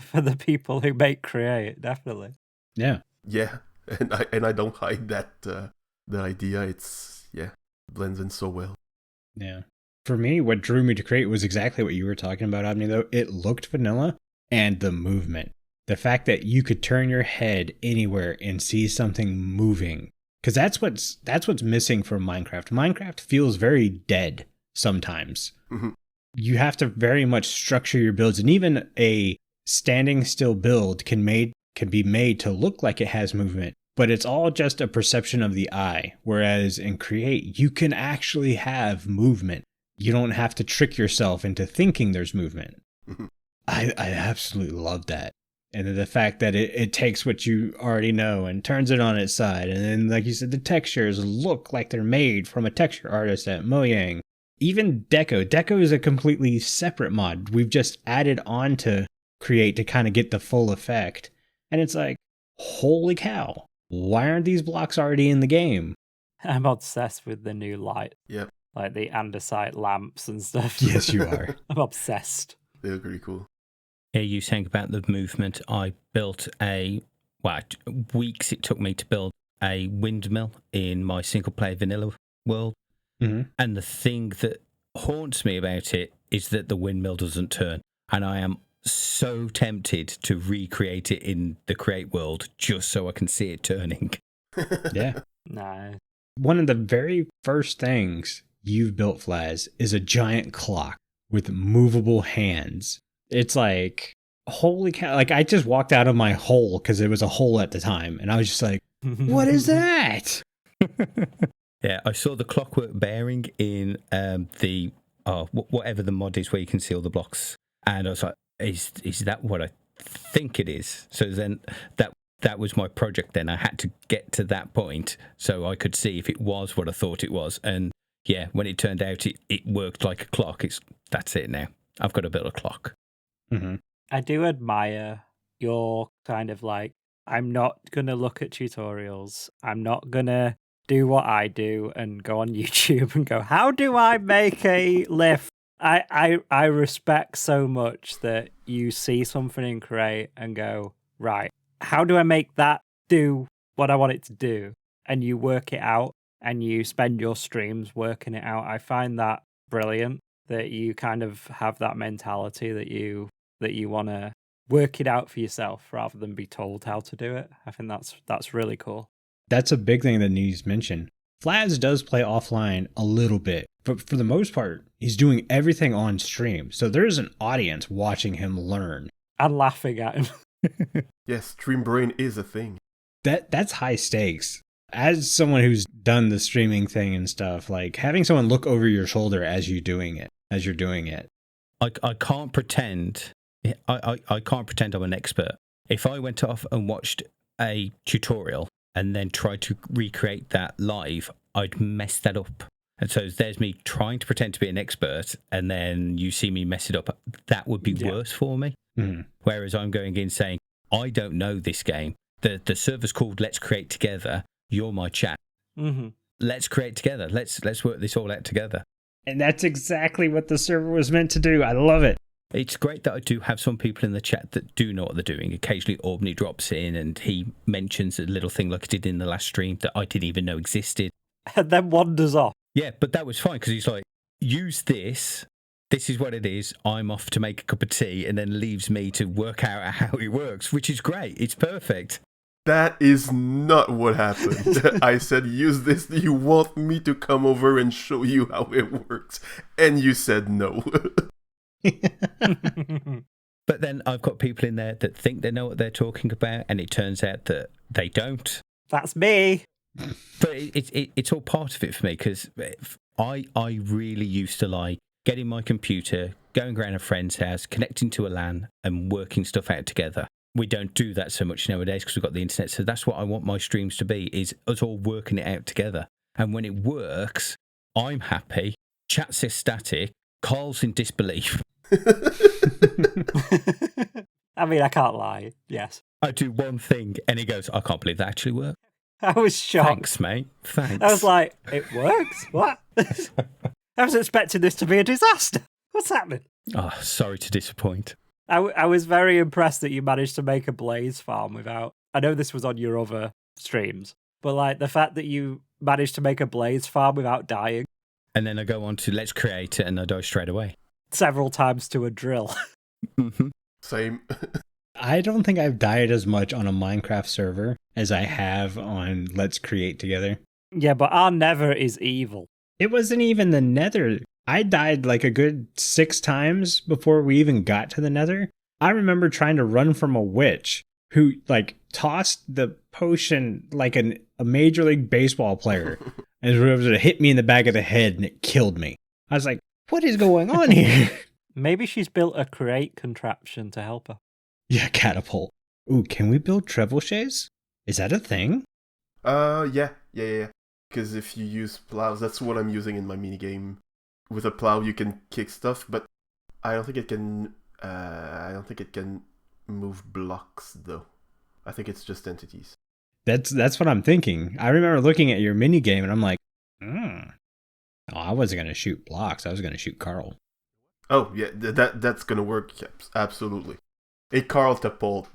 for the people who make Create, definitely. Yeah. Yeah, and I don't hide that idea. It's, blends in so well. Yeah. For me, what drew me to Create was exactly what you were talking about, Aubni, though. It looked vanilla, and the movement. The fact that you could turn your head anywhere and see something moving. Because that's what's missing from Minecraft. Minecraft feels very dead sometimes. Mm-hmm. You have to very much structure your builds, and even a standing still build can be made to look like it has movement, but it's all just a perception of the eye. Whereas in Create, you can actually have movement. You don't have to trick yourself into thinking there's movement. Mm-hmm. I absolutely love that. And then the fact that it takes what you already know and turns it on its side. And then, like you said, the textures look like they're made from a texture artist at Mojang. Even Deco. Deco is a completely separate mod. We've just added on to Create to kind of get the full effect. And it's like, holy cow. Why aren't these blocks already in the game? I'm obsessed with the new light. Yep. Like the andesite lamps and stuff. Yes, you are. I'm obsessed. They look really cool. Yeah, you saying about the movement, I built weeks it took me to build a windmill in my single-player vanilla world. Mm-hmm. And the thing that haunts me about it is that the windmill doesn't turn. And I am so tempted to recreate it in the Create world just so I can see it turning. Yeah. No. One of the very first things you've built, Flaz, is a giant clock with movable hands. It's like, holy cow. Like, I just walked out of my hole because it was a hole at the time. And I was just like, what is that? Yeah, I saw the clockwork bearing in whatever the mod is where you can see all the blocks. And I was like, is that what I think it is? So then that was my project then. I had to get to that point so I could see if it was what I thought it was. And yeah, when it turned out it worked like a clock, that's it now. I've got to build a clock. Mm-hmm. I do admire your kind of like, I'm not going to look at tutorials. I'm not going to do what I do and go on YouTube and go, how do I make a lift? I respect so much that you see something in Create and go, right, how do I make that do what I want it to do? And you work it out and you spend your streams working it out. I find that brilliant that you kind of have that mentality that you want to work it out for yourself rather than be told how to do it. I think that's really cool. That's a big thing that needs mentioned. Flaz does play offline a little bit, but for the most part, he's doing everything on stream. So there's an audience watching him learn. And laughing at him. Yes, stream brain is a thing. That's high stakes. As someone who's done the streaming thing and stuff, like having someone look over your shoulder as you're doing it. I can't pretend. I can't pretend I'm an expert. If I went off and watched a tutorial and then tried to recreate that live, I'd mess that up. And so there's me trying to pretend to be an expert, and then you see me mess it up. That would be worse for me. Mm-hmm. Whereas I'm going in saying, I don't know this game. The server's called Let's Create Together. You're my chat. Mm-hmm. Let's create together. Let's work this all out together. And that's exactly what the server was meant to do. I love it. It's great that I do have some people in the chat that do know what they're doing. Occasionally, Aubni drops in and he mentions a little thing like he did in the last stream that I didn't even know existed. And then wanders off. Yeah, but that was fine because he's like, use this this is what it is. I'm off to make a cup of tea, and then leaves me to work out how it works, which is great. It's perfect. That is not what happened. I said, use this. You want me to come over and show you how it works. And you said no. But then I've got people in there that think they know what they're talking about, and it turns out that they don't. That's me. But it's all part of it for me, because I really used to like getting my computer, going around a friend's house, connecting to a LAN, and working stuff out together. We don't do that so much nowadays because we've got the internet. So that's what I want my streams to be, is us all working it out together. And when it works, I'm happy. Chat says static. Carl's in disbelief. I mean, I can't lie. Yes. I do one thing and he goes, I can't believe that actually worked. I was shocked. Thanks, mate. Thanks. I was like, it works? What? I was expecting this to be a disaster. What's happening? Oh, sorry to disappoint. I was very impressed that you managed to make a blaze farm without... I know this was on your other streams, but like the fact that you managed to make a blaze farm without dying. And then I go on to let's create it and I die straight away. Several times to a drill. Mm-hmm. Same. I don't think I've died as much on a Minecraft server as I have on Let's Create Together. Yeah, but our Nether is evil. It wasn't even the Nether. I died like a good 6 times before we even got to the Nether. I remember trying to run from a witch who like tossed the potion like a Major League Baseball player and was able to hit me in the back of the head and it killed me. I was like, what is going on here? Maybe she's built a create contraption to help her. Yeah, catapult. Ooh, can we build trebuchets? Is that a thing? Yeah. Because if you use plows, that's what I'm using in my minigame. With a plow, you can kick stuff, but I don't think it can. I don't think it can move blocks, though. I think it's just entities. That's what I'm thinking. I remember looking at your mini game, and I'm like, Oh, I wasn't gonna shoot blocks. I was gonna shoot Carl. Oh yeah, that's gonna work. Absolutely. A Carl Tapult.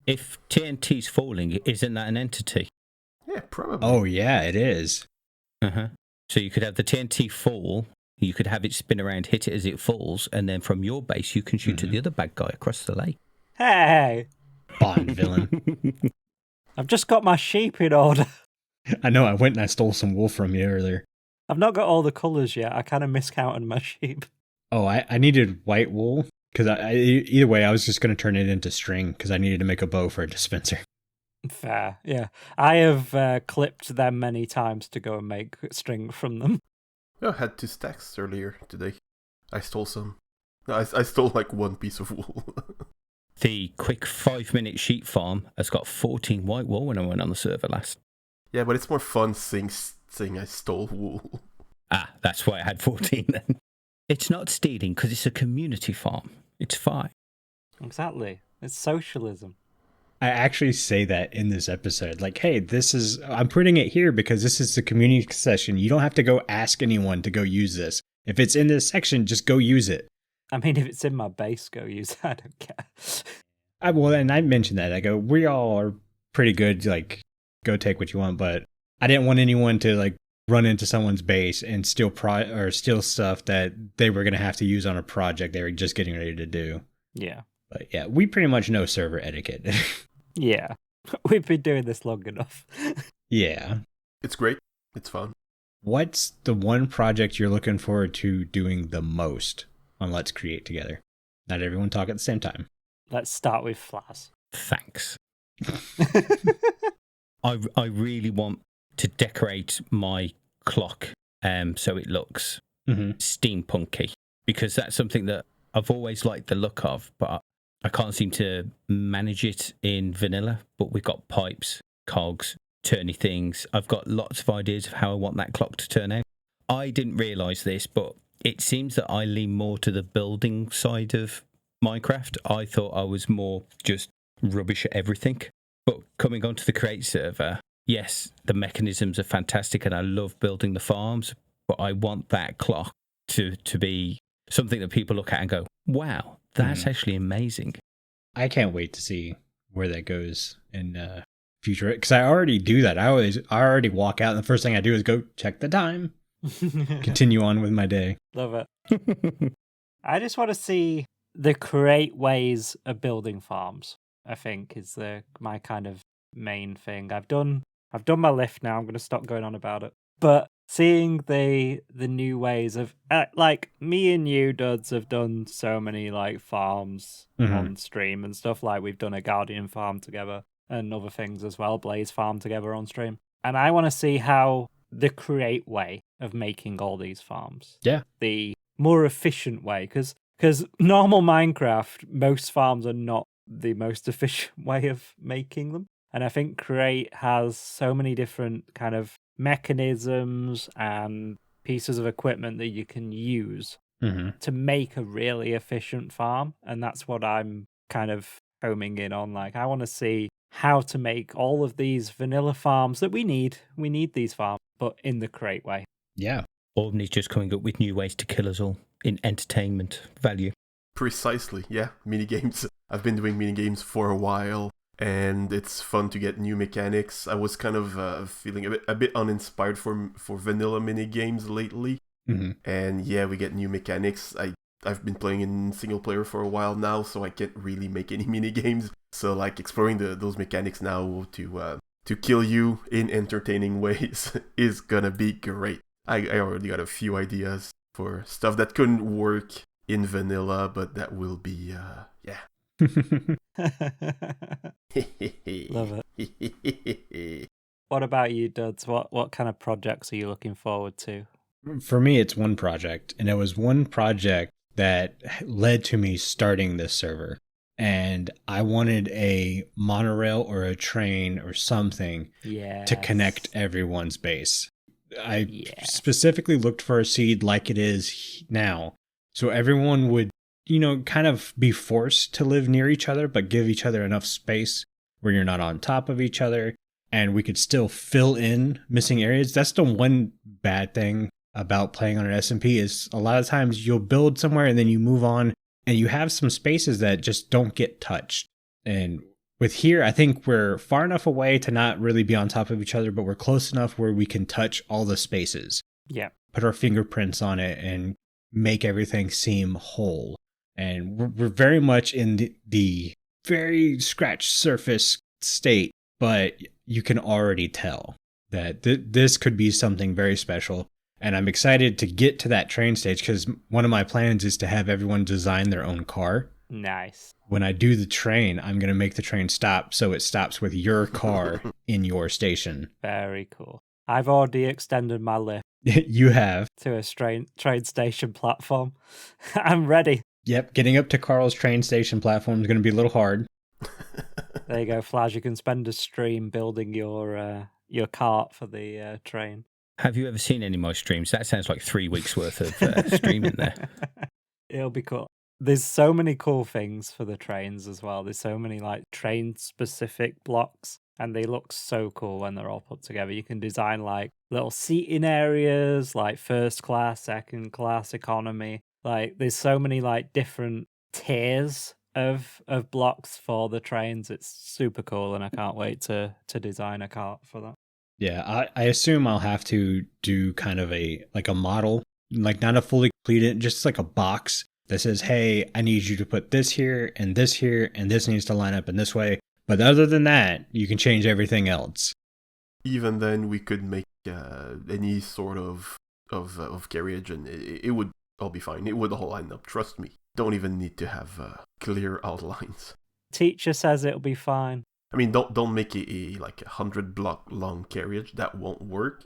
If TNT's falling, isn't that an entity? Yeah, probably. Oh yeah, it is. Uh-huh. So you could have the TNT fall, you could have it spin around, hit it as it falls, and then from your base you can shoot to the other bad guy across the lake. Hey! Bond villain. I've just got my sheep in order. I know, I went and I stole some wool from you earlier. I've not got all the colours yet. I kind of miscounted my sheep. Oh, I needed white wool, because either way, I was just going to turn it into string, because I needed to make a bow for a dispenser. Fair, yeah. I have clipped them many times to go and make string from them. I had 2 stacks earlier today. I stole some. No, I stole like 1 piece of wool. The quick 5-minute sheep farm has got 14 white wool when I went on the server last. Yeah, but it's more fun saying I stole wool. Ah, that's why I had 14 then. It's not stealing because it's a community farm. It's fine. Exactly. It's socialism. I actually say that in this episode. Like, hey, I'm putting it here because this is the community session. You don't have to go ask anyone to go use this. If it's in this section, just go use it. I mean, if it's in my base, go use it. I don't care. Well, and I mentioned that. I go, we all are pretty good, like, go take what you want, but I didn't want anyone to, like, run into someone's base and steal steal stuff that they were going to have to use on a project they were just getting ready to do. Yeah. But yeah, we pretty much know server etiquette. Yeah. We've been doing this long enough. Yeah. It's great. It's fun. What's the one project you're looking forward to doing the most on Let's Create Together? Not everyone talk at the same time. Let's start with Flaz. Thanks. I really want to decorate my clock so it looks steampunky, because that's something that I've always liked the look of, but I can't seem to manage it in vanilla. But we've got pipes, cogs, turny things. I've got lots of ideas of how I want that clock to turn out. I didn't realise this, but it seems that I lean more to the building side of Minecraft. I thought I was more just rubbish at everything. But coming onto the Create server, yes, the mechanisms are fantastic and I love building the farms, but I want that clock to be something that people look at and go, wow, that's actually amazing. I can't wait to see where that goes in future, because I already do that. I already walk out and the first thing I do is go check the time. Continue on with my day. Love it. I just want to see the create ways of building farms, I think, is my kind of main thing. I've done my lift now. I'm going to stop going on about it. But seeing the new ways of like me and you, Duds, have done so many like farms on stream and stuff. Like we've done a Guardian farm together and other things as well, Blaze farm together on stream. And I want to see how the create way of making all these farms. Yeah. The more efficient way, because normal Minecraft, most farms are not the most efficient way of making them. And I think Create has so many different kind of mechanisms and pieces of equipment that you can use to make a really efficient farm. And that's what I'm kind of homing in on. Like, I want to see how to make all of these vanilla farms that we need. We need these farms, but in the Create way. Yeah. Aubni's just coming up with new ways to kill us all in entertainment value. Precisely, yeah. Minigames. I've been doing minigames for a while, and it's fun to get new mechanics. I was kind of feeling a bit uninspired for vanilla minigames lately. And yeah, we get new mechanics. I've been playing in single player for a while now, so I can't really make any minigames. So like exploring those mechanics now to kill you in entertaining ways is gonna be great. I already got a few ideas for stuff that couldn't work in vanilla, but that will be yeah. Love it. What about you, Duds? What kind of projects are you looking forward to? For me, it's one project, and it was one project that led to me starting this server. And I wanted a monorail or a train or something to connect everyone's base. I specifically looked for a seed like it is now, so everyone would, kind of be forced to live near each other, but give each other enough space where you're not on top of each other, and we could still fill in missing areas. That's the one bad thing about playing on an SMP is a lot of times you'll build somewhere and then you move on, and you have some spaces that just don't get touched. And with here, I think we're far enough away to not really be on top of each other, but we're close enough where we can touch all the spaces. Yeah. Put our fingerprints on it and make everything seem whole. And we're very much in the very scratched surface state, but you can already tell that this could be something very special. And I'm excited to get to that train stage because one of my plans is to have everyone design their own car. Nice. When I do the train, I'm going to make the train stop so it stops with your car in your station. Very cool. I've already extended my lift. You have. To a train station platform. I'm ready. Yep, getting up to Carl's train station platform is going to be a little hard. There you go, Flaz. You can spend a stream building your cart for the train. Have you ever seen any of my streams? That sounds like 3 weeks worth of streaming there. It'll be cool. There's so many cool things for the trains as well. There's so many like train-specific blocks, and they look so cool when they're all put together. You can design like little seating areas, like first class, second class, economy. Like there's so many like different tiers of blocks for the trains. It's super cool, and I can't wait to design a cart for that. Yeah, I assume I'll have to do kind of a model, like not a fully completed, just like a box that says, hey, I need you to put this here, and this needs to line up in this way. But other than that, you can change everything else. Even then, we could make any sort of carriage, and it would all be fine. It would all line up, trust me. Don't even need to have clear outlines. Teacher says it'll be fine. I mean, don't make it a 100-block long carriage. That won't work.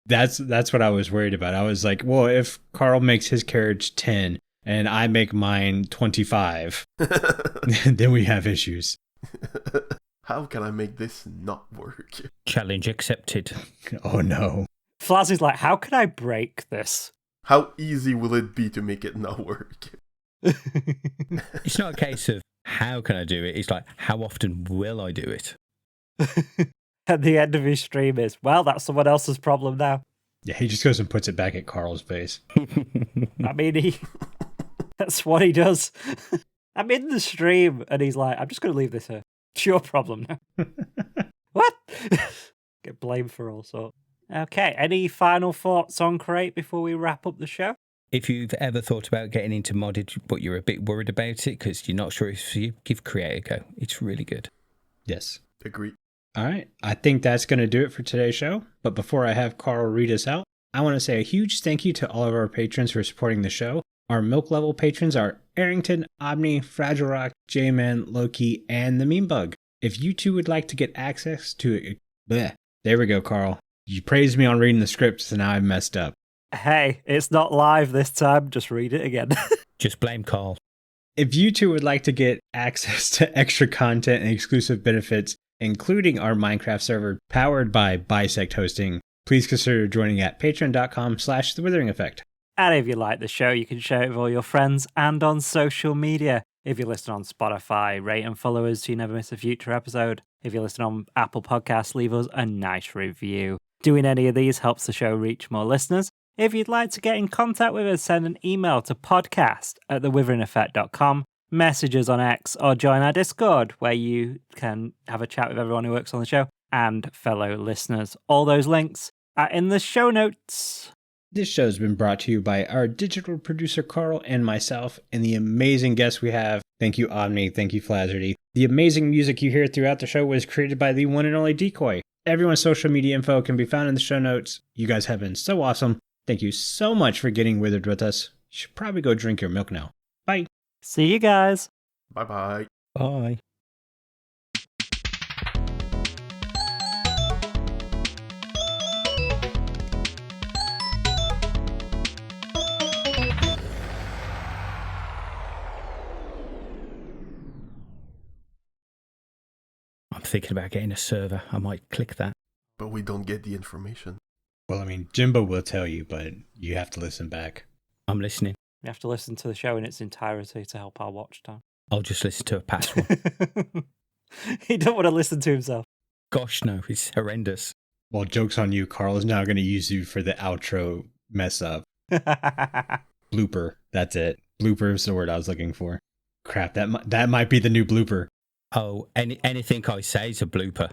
That's what I was worried about. I was like, well, if Carl makes his carriage 10 and I make mine 25, then we have issues. How can I make this not work? Challenge accepted. Oh no. Flaz is like, how can I break this? How easy will it be to make it not work? It's not a case of how can I do it? It's like, how often will I do it? At the end of his stream is, well, that's someone else's problem now. Yeah, he just goes and puts it back at Carl's base. I mean, that's what he does. I'm in the stream, and he's like, I'm just going to leave this here. It's your problem now. What? Get blamed for all sorts. Okay, any final thoughts on Create before we wrap up the show? If you've ever thought about getting into modded, but you're a bit worried about it because you're not sure if you give Create a go. It's really good. Yes. Agree. All right. I think that's going to do it for today's show. But before I have Carl read us out, I want to say a huge thank you to all of our patrons for supporting the show. Our milk level patrons are Aerington, Aubni, FragileRock, J-Man, Loki, and the Meme Bug. If you two would like to get access to it, there we go, Carl. You praised me on reading the script, so now I've messed up. Hey, it's not live this time. Just read it again. Just blame Carl. If you two would like to get access to extra content and exclusive benefits, including our Minecraft server powered by Bisect Hosting, please consider joining at patreon.com/The Withering Effect. And if you like the show, you can share it with all your friends and on social media. If you listen on Spotify, rate and follow us so you never miss a future episode. If you listen on Apple Podcasts, leave us a nice review. Doing any of these helps the show reach more listeners. If you'd like to get in contact with us, send an email to podcast@thewitheringeffect.com, message us on X, or join our Discord, where you can have a chat with everyone who works on the show and fellow listeners. All those links are in the show notes. This show's been brought to you by our digital producer Carl and myself, and the amazing guests we have. Thank you, Aubni. Thank you, Flazzerty. The amazing music you hear throughout the show was created by the one and only Decoy. Everyone's social media info can be found in the show notes. You guys have been so awesome. Thank you so much for getting withered with us. You should probably go drink your milk now. Bye. See you guys. Bye-bye. Bye. I'm thinking about getting a server. I might click that. But we don't get the information. Well, I mean, Jimbo will tell you, but you have to listen back. I'm listening. You have to listen to the show in its entirety to help our watch time. I'll just listen to a past one. He don't want to listen to himself. Gosh, no, it's horrendous. Well, joke's on you. Carl is now going to use you for the outro mess up. Blooper. That's it. Blooper is the word I was looking for. Crap, that might be the new blooper. Oh, anything I say is a blooper.